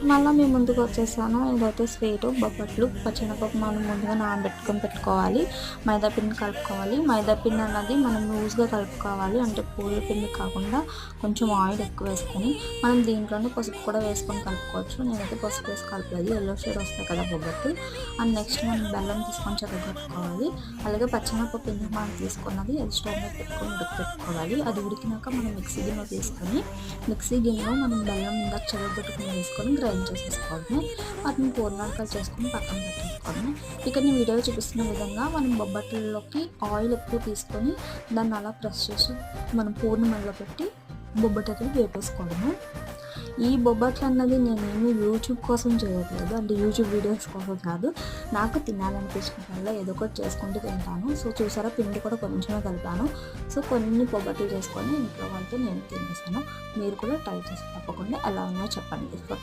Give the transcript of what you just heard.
మళ్ళీ మీ ముందుకు వచ్చేసాను. ఇదైతే స్వీటు బొబ్బట్లు. పచ్చెనపప్పు మనం ముందుగా పెట్టుకోవాలి. మైదా పిండి కలుపుకోవాలి. మైదా పిండి అన్నది మనం లూజ్గా కలుపుకోవాలి, అంటే పూరి పిండి కాకుండా కొంచెం ఆయిల్ ఎక్కువ వేసుకొని. మనం దీంట్లోనే పసుపు కూడా వేసుకొని కలుపుకోవచ్చు. నేనైతే పసుపు వేసి కలపలేదు, ఎల్లో షేడ్ వస్తాయి కదా బొబ్బట్లు. అండ్ నెక్స్ట్ మనం బెల్లం తీసుకొని చెరగొట్టుకోవాలి. అలాగే పచ్చెనపప్పు ఎందుకు మనం తీసుకున్నది అది స్టవ్ మీద పెట్టుకొని ఉడకపెట్టుకోవాలి. అది ఉడికినాక మనం మిక్సీ గిన్నె తీసుకొని మిక్సీ గిన్నెలో మనం బెల్లం ఇందాక చెరగొట్టుకుని వేసుకొని గ్రైండ్ చేసేసుకోవడమే. వాటిని పూర్ణాలు చేసుకొని పక్కన పెట్టేసుకోవడమే. ఇక్కడ నేను వీడియోలో చూపిస్తున్న విధంగా మనం బొబ్బట్లలోకి ఆయిల్ ఎక్కువ తీసుకొని దాన్ని అలా ప్రెస్ చేసి మనం పూర్ణమల్లో పెట్టి బొబ్బట్లు వేపేసుకోవడమే. ఈ బొబ్బట్లు అన్నది నేనేమి యూట్యూబ్ కోసం చేయట్లేదు, అంటే యూట్యూబ్ వీడియోస్ కోసం కాదు. నాకు తినాలనిపించినప్పుడల్లా ఏదో ఒకటి చేసుకుంటూ తింటాను. సో చూసారా, పిండి కూడా కొంచెమే కలిపాను. సో కొన్ని బొబ్బట్లు చేసుకొని ఇంట్లో వాళ్ళతో నేను తినేసాను. మీరు కూడా ట్రై చేసి తప్పకుండా ఎలా ఉన్నాయో చెప్పండి. సో